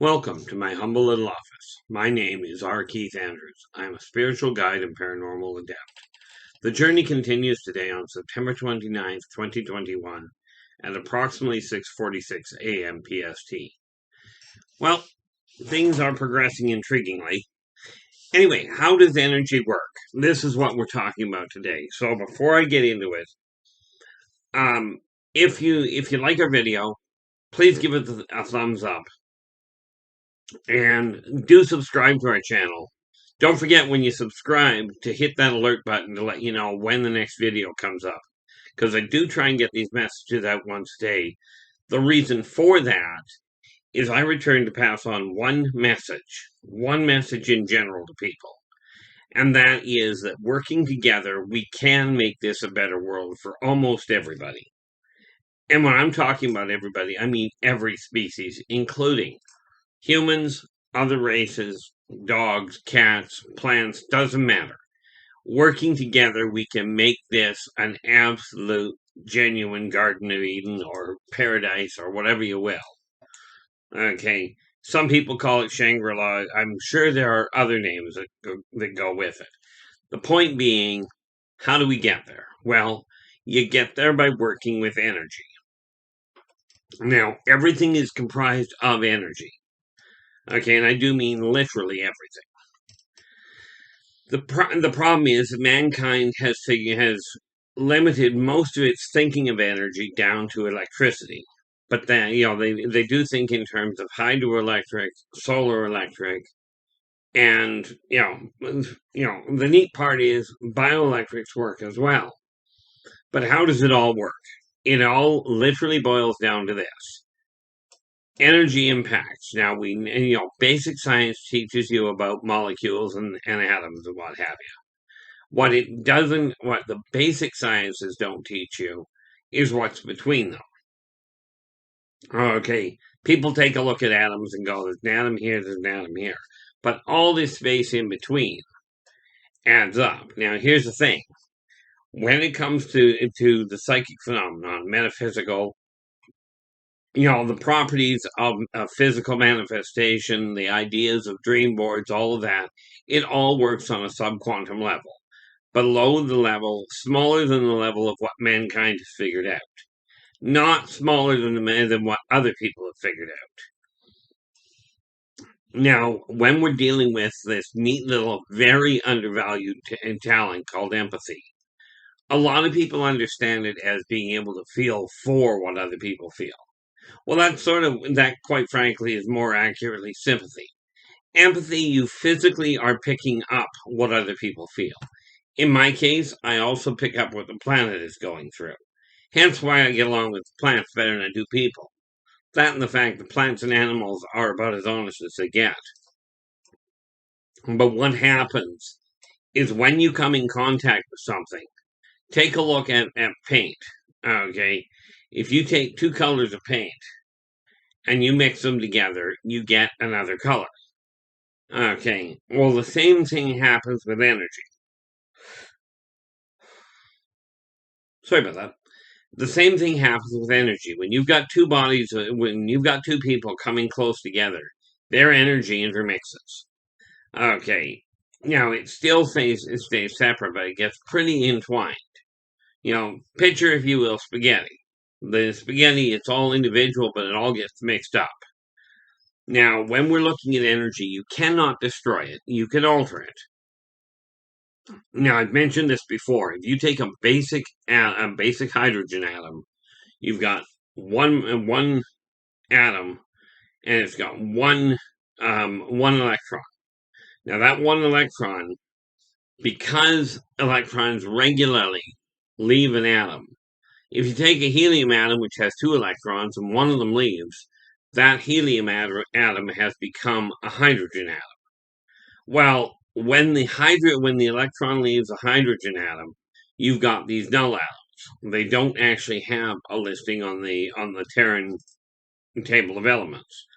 Welcome to my humble little office. My name is R. Keith Andrews. I am a spiritual guide and paranormal adept. The journey continues today on September 29th, 2021 at approximately 6:46 a.m. PST. Well, things are progressing intriguingly. Anyway, how does energy work? This is what we're talking about today. So before I get into it, um, if you like our video, please give it a thumbs up and do subscribe to our channel. Don't forget when you subscribe to hit that alert button to let you know when the next video comes up. Because I do try and get these messages out once a day. The reason for that is I return to pass on one message in general to people. And that is that working together, we can make this a better world for almost everybody. And when I'm talking about everybody, I mean every species, including humans, other races, dogs, cats, plants, doesn't matter. Working together, we can make this an absolute, genuine Garden of Eden or paradise or whatever you will. Okay. Some people call it Shangri-La. I'm sure there are other names that go with it. The point being, how do we get there? Well, you get there by working with energy. Now, everything is comprised of energy. Okay, and I do mean literally everything. The problem is that mankind has limited most of its thinking of energy down to electricity. But then, they do think in terms of hydroelectric, solar electric, and the neat part is bioelectrics work as well. But how does it all work? It all literally boils down to this: energy impacts. Now basic science teaches you about molecules and atoms and what have you. What the basic sciences don't teach you is what's between them. Okay, people take a look at atoms and go, there's an atom here, there's an atom here. But all this space in between adds up. Now, here's the thing. When it comes to the psychic phenomenon, metaphysical, the properties of physical manifestation, the ideas of dream boards, all of that, it all works on a subquantum level. Below the level, smaller than the level of what mankind has figured out. Not smaller than what other people have figured out. Now, when we're dealing with this neat little, very undervalued talent called empathy, a lot of people understand it as being able to feel for what other people feel. Well, that quite frankly is more accurately sympathy. Empathy, you physically are picking up what other people feel. In my case, I also pick up what the planet is going through. Hence why I get along with plants better than I do people. That and the fact that plants and animals are about as honest as they get. But what happens is when you come in contact with something, take a look at paint. Okay? If you take two colors of paint and you mix them together, you get another color. Okay, well, the same thing happens with energy. Sorry about that. The same thing happens with energy. When you've got two bodies, when you've got two people coming close together, their energy intermixes. Okay, now it stays separate, but it gets pretty entwined. Picture, if you will, spaghetti. The spaghetti, it's all individual, but it all gets mixed up. Now, when we're looking at energy, you cannot destroy it. You can alter it. Now, I've mentioned this before. If you take a basic hydrogen atom, you've got one atom, and it's got one electron. Now, that one electron, because electrons regularly leave an atom, if you take a helium atom which has two electrons and one of them leaves, that helium atom has become a hydrogen atom. Well, when the electron leaves a hydrogen atom, you've got these null atoms. They don't actually have a listing on the Terran table of elements,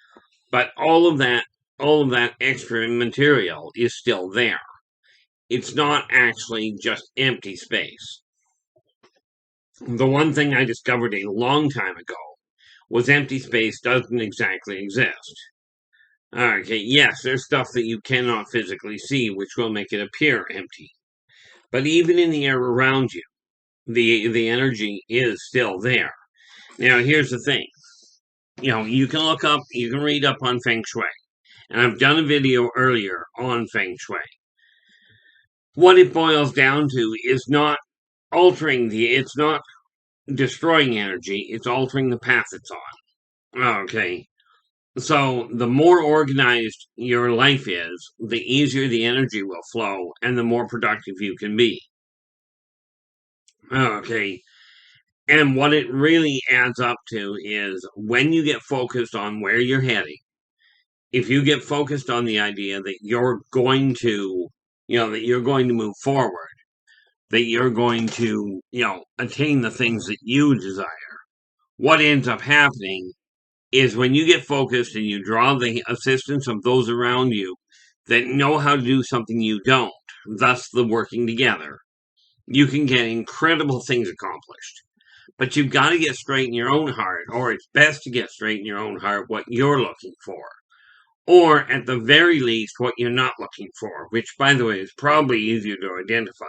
but all of that extra material is still there. It's not actually just empty space. The one thing I discovered a long time ago was empty space doesn't exactly exist. Okay, yes, there's stuff that you cannot physically see, which will make it appear empty. But even in the air around you, the energy is still there. Now, here's the thing. You can look up, you can read up on Feng Shui. And I've done a video earlier on Feng Shui. What it boils down to is not it's not destroying energy, it's altering the path it's on. Okay. So the more organized your life is, the easier the energy will flow and the more productive you can be. Okay. And what it really adds up to is when you get focused on where you're heading, if you get focused on the idea that you're going to, that you're going to move forward, that you're going to, attain the things that you desire, what ends up happening is when you get focused and you draw the assistance of those around you that know how to do something you don't, thus the working together, you can get incredible things accomplished. But you've got to get straight in your own heart, or it's best to get straight in your own heart what you're looking for. Or at the very least, what you're not looking for, which, by the way, is probably easier to identify.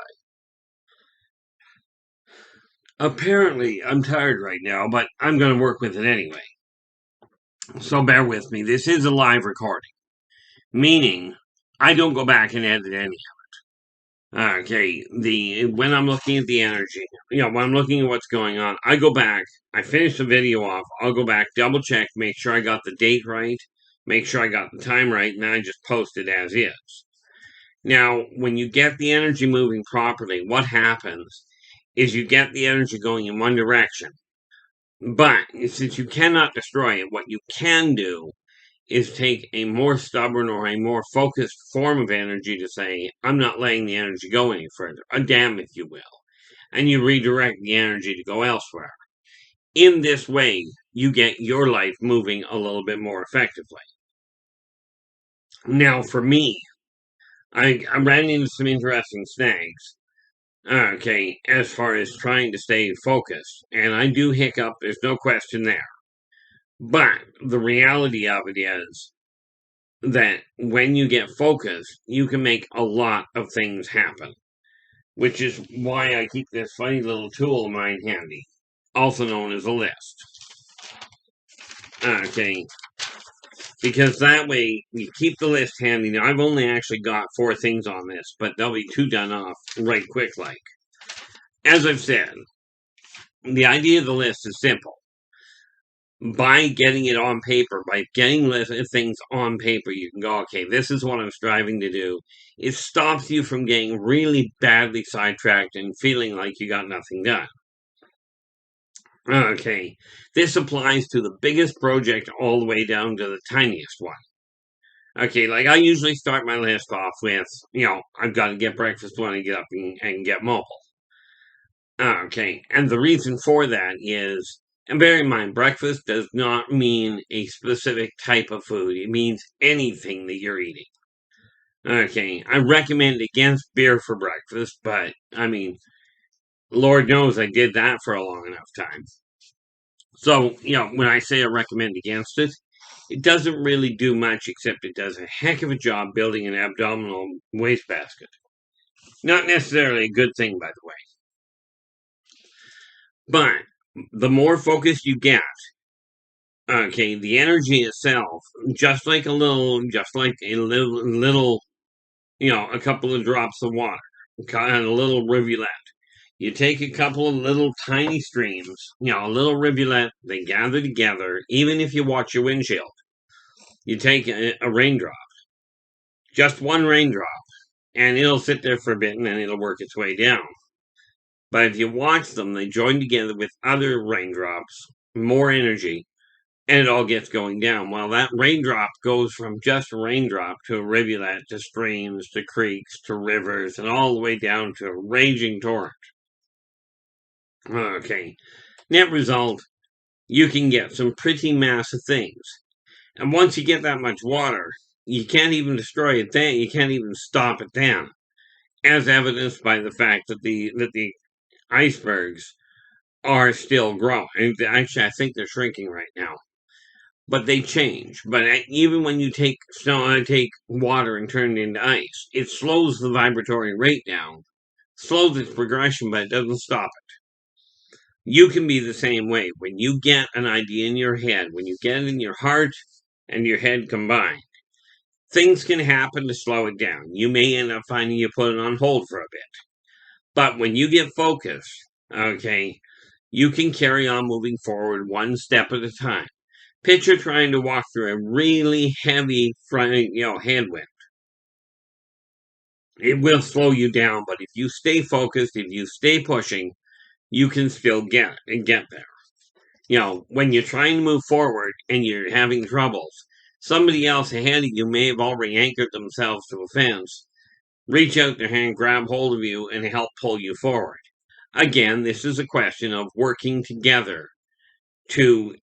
Apparently, I'm tired right now, but I'm going to work with it anyway. So bear with me. This is a live recording, meaning I don't go back and edit any of it. Okay, when I'm looking at the energy, when I'm looking at what's going on, I go back, I finish the video off, I'll go back, double check, make sure I got the date right, make sure I got the time right, and I just post it as is. Now, when you get the energy moving properly, what happens is you get the energy going in one direction. But since you cannot destroy it, what you can do is take a more stubborn or a more focused form of energy to say, I'm not letting the energy go any further, a dam, if you will. And you redirect the energy to go elsewhere. In this way, you get your life moving a little bit more effectively. Now, for me, I ran into some interesting snags. Okay, as far as trying to stay focused, and I do hiccup, there's no question there. But the reality of it is that when you get focused, you can make a lot of things happen, which is why I keep this funny little tool of mine handy, also known as a list. Okay, because that way you keep the list handy. Now, I've only actually got 4 things on this, but they'll be 2 done off right quick like. As I've said, the idea of the list is simple. By getting it on paper, by getting things on paper, you can go, okay, this is what I'm striving to do. It stops you from getting really badly sidetracked and feeling like you got nothing done. Okay, this applies to the biggest project all the way down to the tiniest one. Okay, like I usually start my list off with, I've got to get breakfast when I get up and get mobile. Okay, and the reason for that is, and bear in mind, breakfast does not mean a specific type of food. It means anything that you're eating. Okay, I recommend against beer for breakfast, but, Lord knows I did that for a long enough time. So, when I say I recommend against it, it doesn't really do much except it does a heck of a job building an abdominal wastebasket. Not necessarily a good thing, by the way. But the more focused you get, okay, the energy itself, just like a little, a couple of drops of water, kind of a little rivulet. You take a couple of little tiny streams, a little rivulet, they gather together, even if you watch your windshield. You take a raindrop, just one raindrop, and it'll sit there for a bit and then it'll work its way down. But if you watch them, they join together with other raindrops, more energy, and it all gets going down. Well, that raindrop goes from just a raindrop to a rivulet, to streams, to creeks, to rivers, and all the way down to a raging torrent. Okay. Net result, you can get some pretty massive things. And once you get that much water, you can't even destroy it then. You can't even stop it then. As evidenced by the fact that the icebergs are still growing. Actually, I think they're shrinking right now. but they change. But even when you take snow, take water and turn it into ice, it slows the vibratory rate down, slows its progression, but it doesn't stop it. You can be the same way. When you get an idea in your head, when you get it in your heart and your head combined, things can happen to slow it down. You may end up finding you put it on hold for a bit. But when you get focused, okay, you can carry on moving forward one step at a time. Picture trying to walk through a really heavy headwind. It will slow you down, but if you stay focused, if you stay pushing, you can still get there. When you're trying to move forward and you're having troubles, somebody else ahead of you may have already anchored themselves to a fence, reach out their hand, grab hold of you, and help pull you forward. Again, this is a question of working together to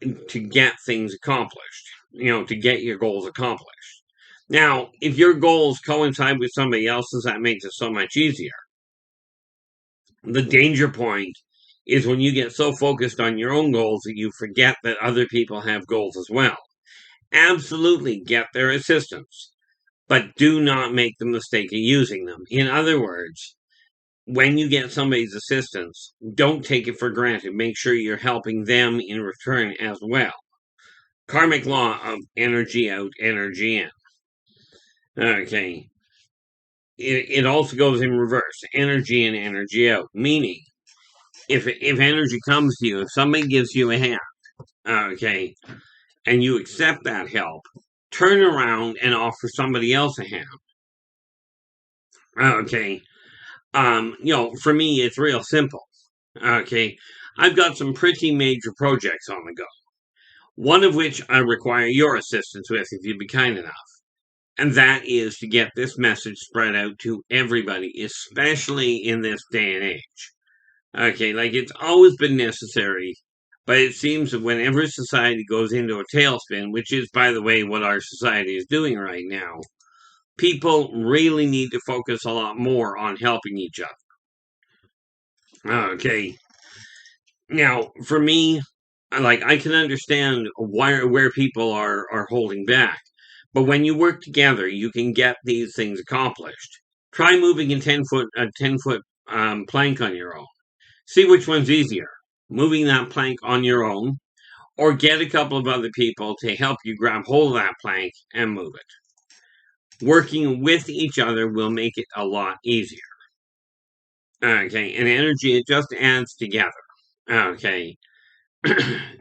get things accomplished, to get your goals accomplished. Now, if your goals coincide with somebody else's, that makes it so much easier. The danger point is when you get so focused on your own goals that you forget that other people have goals as well. Absolutely get their assistance, but do not make the mistake of using them. In other words, when you get somebody's assistance, don't take it for granted. Make sure you're helping them in return as well. Karmic law of energy out, energy in. Okay. It also goes in reverse. Energy in, energy out. Meaning, if energy comes to you, if somebody gives you a hand, okay, and you accept that help, turn around and offer somebody else a hand. Okay. For me, it's real simple. Okay. I've got some pretty major projects on the go. One of which I require your assistance with, if you'd be kind enough. And that is to get this message spread out to everybody, especially in this day and age. Okay, like it's always been necessary, but it seems that whenever society goes into a tailspin, which is, by the way, what our society is doing right now, people really need to focus a lot more on helping each other. Okay. Now, for me, I can understand where people are holding back, but when you work together, you can get these things accomplished. Try moving a 10-foot plank on your own. See which one's easier, moving that plank on your own, or get a couple of other people to help you grab hold of that plank and move it. Working with each other will make it a lot easier. Okay, and energy, it just adds together. Okay.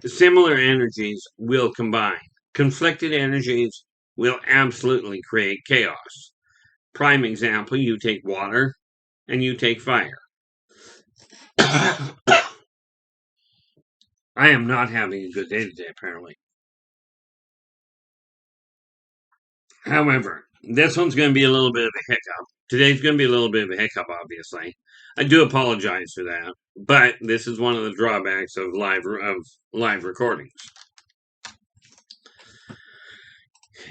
Similar energies will combine. Conflicted energies will absolutely create chaos. Prime example, you take water and you take fire. I am not having a good day today, apparently. However, this one's going to be a little bit of a hiccup. Today's going to be a little bit of a hiccup, obviously. I do apologize for that, but this is one of the drawbacks of live recordings.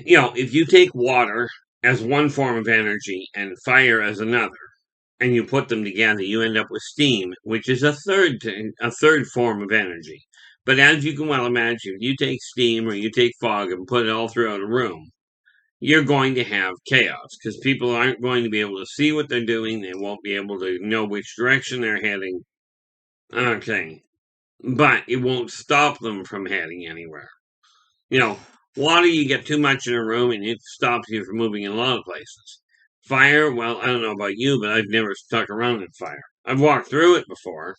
If you take water as one form of energy and fire as another, and you put them together, you end up with steam, which is a third form of energy. But as you can well imagine, if you take steam or you take fog and put it all throughout a room, you're going to have chaos because people aren't going to be able to see what they're doing. They won't be able to know which direction they're heading. Okay. But it won't stop them from heading anywhere. Water, you get too much in a room and it stops you from moving in a lot of places. Fire, well, I don't know about you, but I've never stuck around in fire. I've walked through it before.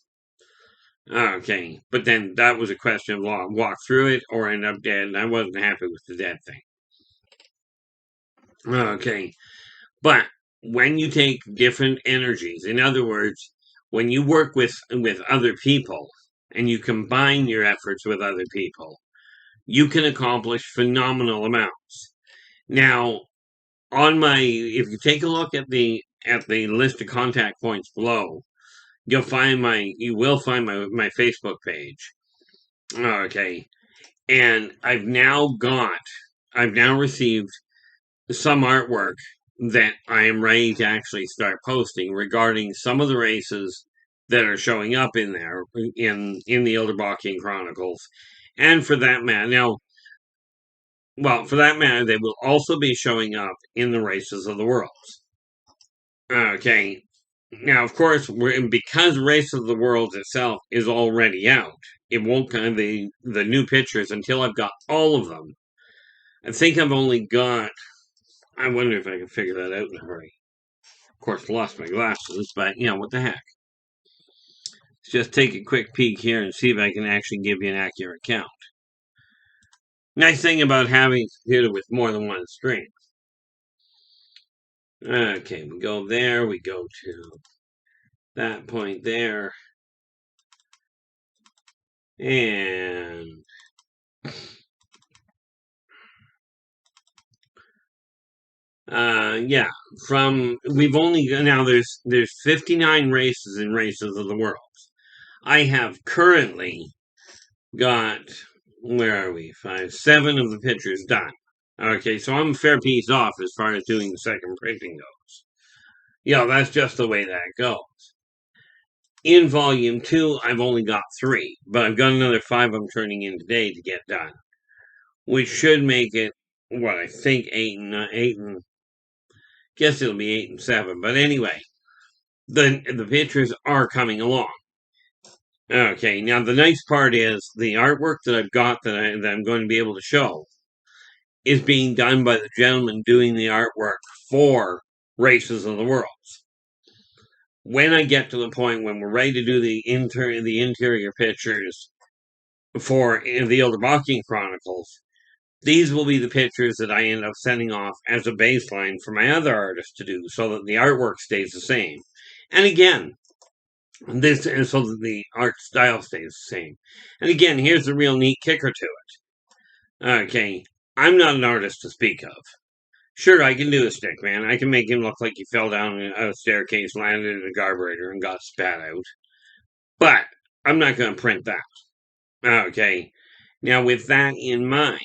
Okay, but then that was a question of walk through it or end up dead, and I wasn't happy with the dead thing. Okay, but when you take different energies, in other words, when you work with other people and you combine your efforts with other people, you can accomplish phenomenal amounts. Now, if you take a look at the list of contact points below, you will find my Facebook page. Okay, and I've now received some artwork that I am ready to actually start posting regarding some of the races that are showing up in there in the Yldrbac Chronicles, and for that matter, now well, for that matter, they will also be showing up in the Races of the Worlds. Okay. Now, of course, because Race of the Worlds itself is already out, it won't kind of the new pictures until I've got all of them. I think I've only got. I wonder if I can figure that out in a hurry. Of course, lost my glasses, but what the heck? Let's just take a quick peek here and see if I can actually give you an accurate count. Nice thing about having a computer with more than one screen. Okay, we go there, we go to that point there. And yeah, we've only now there's 59 races in Races of the World. I have currently got, where are we? 7 of the pictures done. Okay, so I'm a fair piece off as far as doing the second printing goes. That's just the way that goes. In volume 2, I've only got 3, but I've got another 5 I'm turning in today to get done, which should make it, what, I think 8 and guess it'll be 8 and 7. But anyway, the pictures are coming along. Okay, now the nice part is the artwork that I've got that I'm going to be able to show is being done by the gentleman doing the artwork for Races of the Worlds. When I get to the point when we're ready to do the interior pictures for the Yldrbac Chronicles, these will be the pictures that I end up sending off as a baseline for my other artists to do, so that the artwork stays the same. And again, so that the art style stays the same. And again, here's the real neat kicker to it. Okay, I'm not an artist to speak of. Sure, I can do a stick man. I can make him look like he fell down a staircase, landed in a carburetor, and got spat out. But I'm not going to print that. Okay, now with that in mind,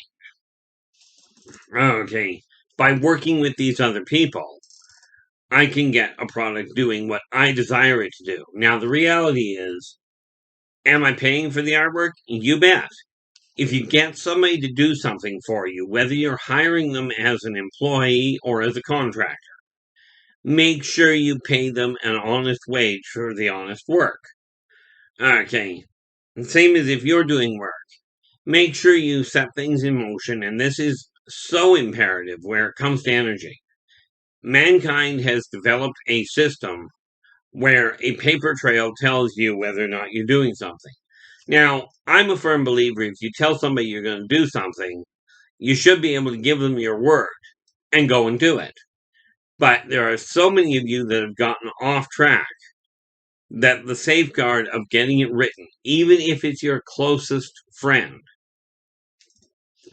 okay, by working with these other people, I can get a product doing what I desire it to do. Now, the reality is, am I paying for the artwork? You bet. If you get somebody to do something for you, whether you're hiring them as an employee or as a contractor, make sure you pay them an honest wage for the honest work. Okay. Same as if you're doing work. Make sure you set things in motion, and this is so imperative where it comes to energy. Mankind has developed a system where a paper trail tells you whether or not you're doing something. Now, I'm a firm believer if you tell somebody you're going to do something, you should be able to give them your word and go and do it. But there are so many of you that have gotten off track that the safeguard of getting it written, even if it's your closest friend,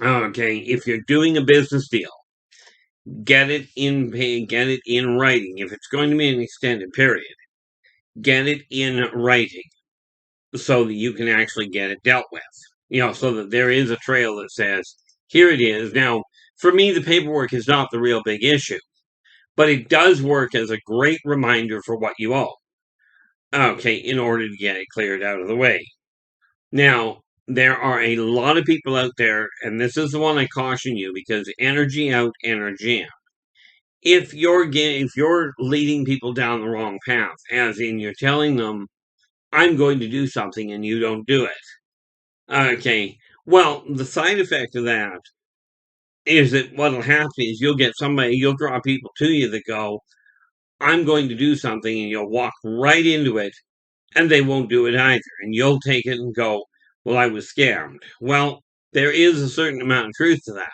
okay, if you're doing a business deal, get it in writing. If it's going to be an extended period, get it in writing so that you can actually get it dealt with. So that there is a trail that says, here it is. Now, for me, the paperwork is not the real big issue, but it does work as a great reminder for what you owe. Okay, in order to get it cleared out of the way. Now, there are a lot of people out there, and this is the one I caution you, because energy out, energy in. If you're leading people down the wrong path, as in you're telling them, I'm going to do something and you don't do it. Okay, well, the side effect of that is that what'll happen is you'll draw people to you that go, I'm going to do something, and you'll walk right into it, and they won't do it either. And you'll take it and go, well, I was scammed. Well, there is a certain amount of truth to that.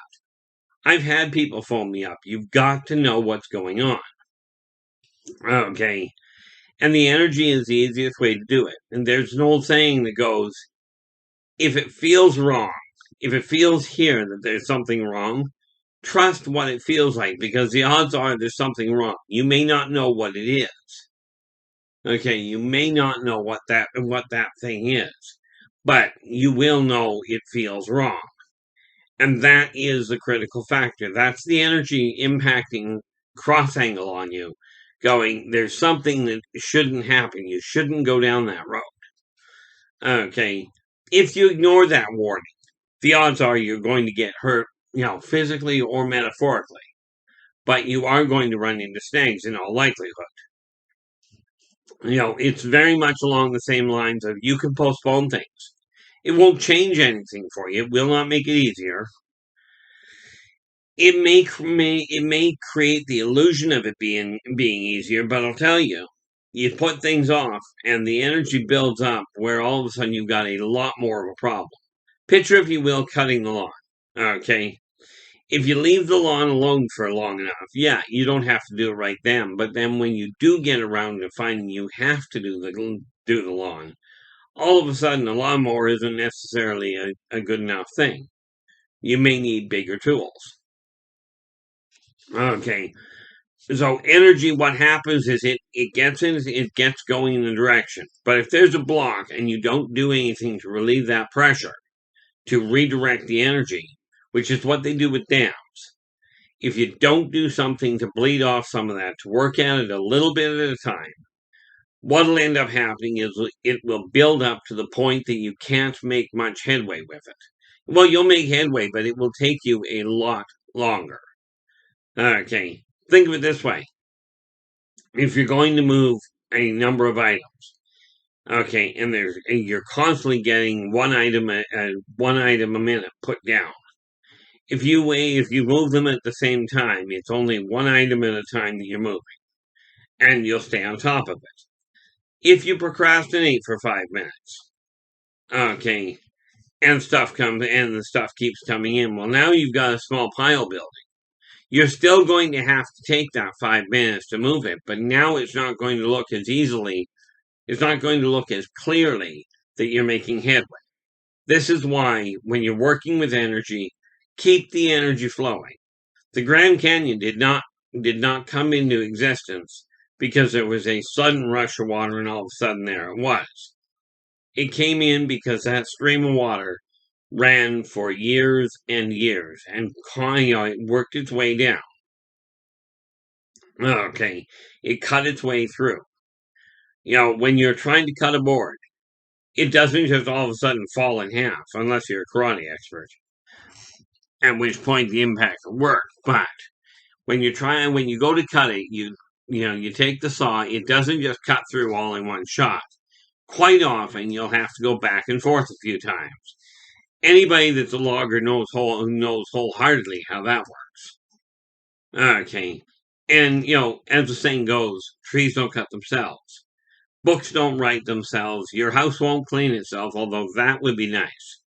I've had people phone me up. You've got to know what's going on. Okay. And the energy is the easiest way to do it. And there's an old saying that goes, if it feels wrong, if it feels here that there's something wrong, trust what it feels like, because the odds are there's something wrong. You may not know what it is. Okay, you may not know what that thing is, but you will know it feels wrong. And that is the critical factor. That's the energy impacting cross angle on you, going, there's something that shouldn't happen. You shouldn't go down that road. Okay, if you ignore that warning, the odds are you're going to get hurt physically or metaphorically. But you are going to run into snags in all likelihood. It's very much along the same lines of you can postpone things. It won't change anything for you. It will not make it easier. It may create the illusion of it being easier, but I'll tell you, you put things off and the energy builds up where all of a sudden you've got a lot more of a problem. Picture, if you will, cutting the lawn. Okay. If you leave the lawn alone for long enough, yeah, you don't have to do it right then. But then when you do get around to finding you have to do the lawn, all of a sudden a lawnmower isn't necessarily a good enough thing. You may need bigger tools. Okay. So energy, what happens is it gets going in the direction. But if there's a block and you don't do anything to relieve that pressure, to redirect the energy, which is what they do with dams. If you don't do something to bleed off some of that, to work at it a little bit at a time, what'll end up happening is it will build up to the point that you can't make much headway with it. Well, you'll make headway, but it will take you a lot longer. Okay, think of it this way. If you're going to move a number of items, okay, and you're constantly getting one item a minute put down. If you move them at the same time, it's only one item at a time that you're moving, and you'll stay on top of it. If you procrastinate for 5 minutes, okay, and the stuff keeps coming in, well, now you've got a small pile building. You're still going to have to take that 5 minutes to move it, but now it's not going to look as easily, it's not going to look as clearly that you're making headway. This is why, when you're working with energy, keep the energy flowing. The Grand Canyon did not come into existence because there was a sudden rush of water and all of a sudden there it was. It came in because that stream of water ran for years and years and it worked its way down. Okay, it cut its way through. When you're trying to cut a board, it doesn't just all of a sudden fall in half unless you're a karate expert, at which point the impact will work. But when you go to cut it, you take the saw, it doesn't just cut through all in one shot. Quite often, you'll have to go back and forth a few times. Anybody that's a logger knows wholeheartedly how that works. Okay. And, as the saying goes, trees don't cut themselves. Books don't write themselves. Your house won't clean itself, although that would be nice.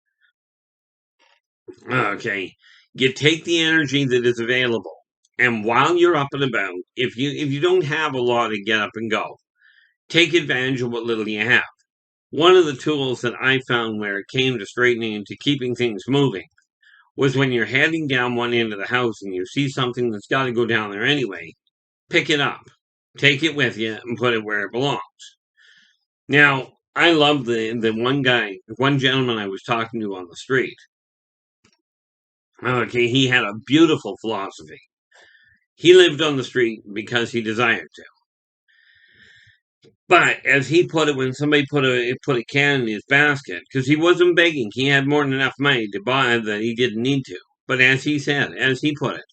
Okay. You take the energy that is available. And while you're up and about, if you don't have a lot to get up and go, take advantage of what little you have. One of the tools that I found where it came to straightening and to keeping things moving was when you're heading down one end of the house and you see something that's got to go down there anyway, pick it up, take it with you, and put it where it belongs. Now, I love the one gentleman I was talking to on the street. Okay, he had a beautiful philosophy. He lived on the street because he desired to. But as he put it, when somebody put a can in his basket, because he wasn't begging, he had more than enough money to buy that he didn't need to. But as he put it,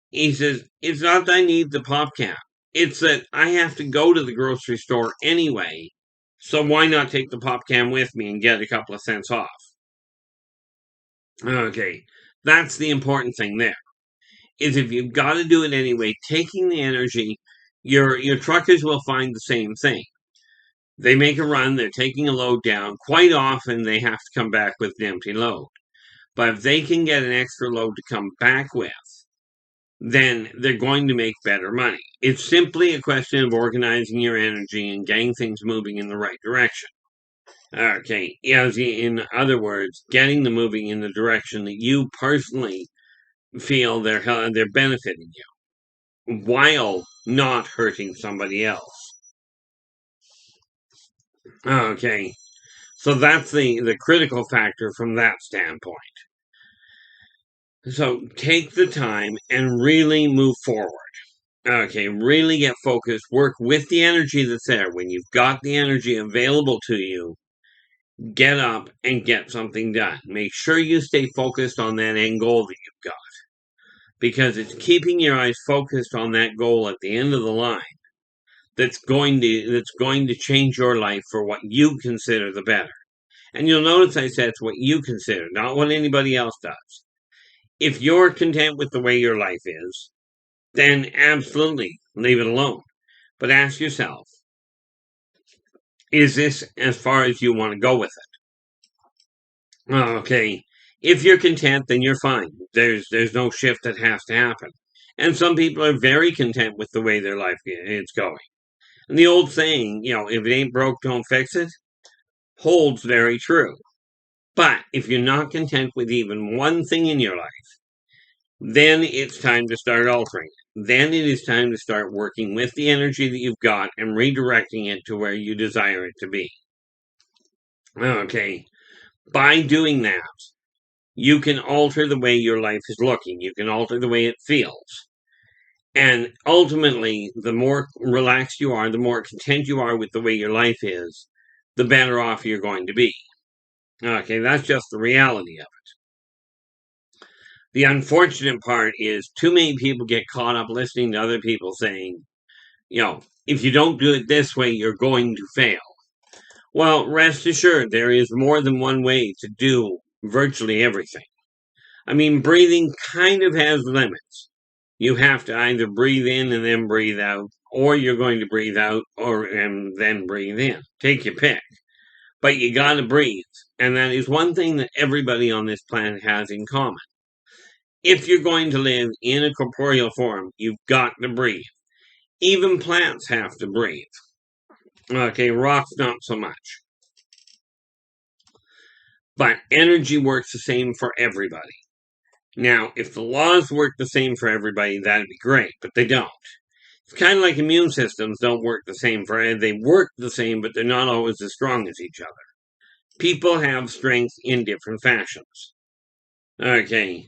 he says, it's not that I need the pop can. It's that I have to go to the grocery store anyway, so why not take the pop can with me and get a couple of cents off? Okay, that's the important thing there. Is if you've got to do it anyway, taking the energy, your truckers will find the same thing. They make a run, they're taking a load down. Quite often they have to come back with an empty load. But if they can get an extra load to come back with, then they're going to make better money. It's simply a question of organizing your energy and getting things moving in the right direction. Okay, in other words, getting them moving in the direction that you personally feel they're benefiting you, while not hurting somebody else. Okay, so that's the critical factor from that standpoint. So take the time and really move forward. Okay, really get focused. Work with the energy that's there. When you've got the energy available to you, get up and get something done. Make sure you stay focused on that end goal that you've got, because it's keeping your eyes focused on that goal at the end of the line that's going to change your life for what you consider the better. And you'll notice I said it's what you consider, not what anybody else does. If you're content with the way your life is, then absolutely leave it alone. But ask yourself, is this as far as you want to go with it? Okay. If you're content, then you're fine. There's no shift that has to happen. And some people are very content with the way their life is going. And the old saying, if it ain't broke, don't fix it, holds very true. But if you're not content with even one thing in your life, then it's time to start altering it. Then it is time to start working with the energy that you've got and redirecting it to where you desire it to be. Okay. By doing that, you can alter the way your life is looking. You can alter the way it feels. And ultimately, the more relaxed you are, the more content you are with the way your life is, the better off you're going to be. Okay, that's just the reality of it. The unfortunate part is too many people get caught up listening to other people saying, if you don't do it this way, you're going to fail. Well, rest assured, there is more than one way to do virtually everything. I mean, breathing kind of has limits. You have to either breathe in and then breathe out, or you're going to breathe out and then breathe in. Take your pick. But you got to breathe. And that is one thing that everybody on this planet has in common. If you're going to live in a corporeal form, you've got to breathe. Even plants have to breathe. Okay, rocks not so much. But energy works the same for everybody. Now, if the laws work the same for everybody, that'd be great, but they don't. It's kind of like immune systems don't work the same they work the same, but they're not always as strong as each other. People have strength in different fashions. Okay,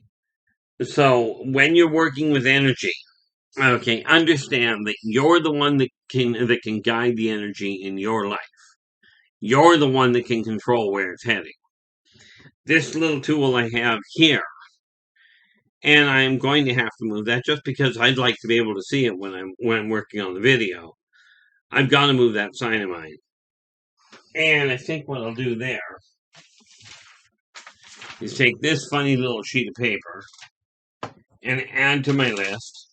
so when you're working with energy, understand that you're the one that can guide the energy in your life. You're the one that can control where it's heading. This little tool I have here, and I'm going to have to move that just because I'd like to be able to see it when I'm working on the video. I've got to move that sign of mine. And I think what I'll do there is take this funny little sheet of paper and add to my list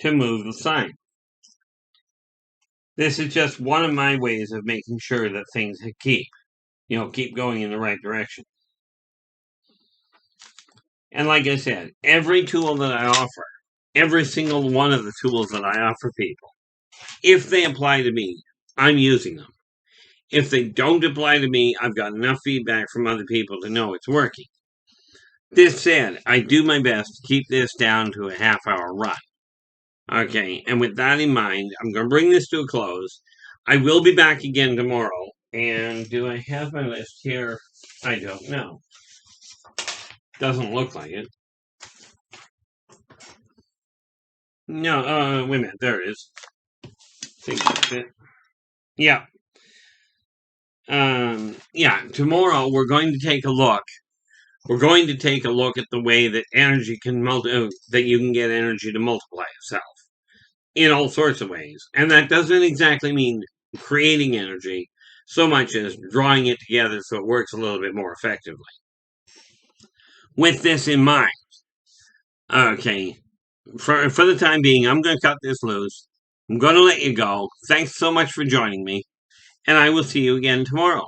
to move the sign. This is just one of my ways of making sure that things keep going in the right direction. And like I said, every tool that I offer, every single one of the tools that I offer people, if they apply to me, I'm using them. If they don't apply to me, I've got enough feedback from other people to know it's working. This said, I do my best to keep this down to a half-hour run. Okay, and with that in mind, I'm going to bring this to a close. I will be back again tomorrow. And do I have my list here? I don't know. Doesn't look like it. No, wait a minute. There it is. I think that's it. Yeah. Tomorrow we're going to take a look. We're going to take a look at the way that energy can that you can get energy to multiply itself in all sorts of ways. And that doesn't exactly mean creating energy so much as drawing it together so it works a little bit more effectively. With this in mind, okay, for the time being, I'm going to cut this loose. I'm going to let you go. Thanks so much for joining me, and I will see you again tomorrow.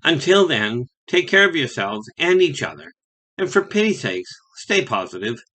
Until then, take care of yourselves and each other, and for pity's sakes, stay positive.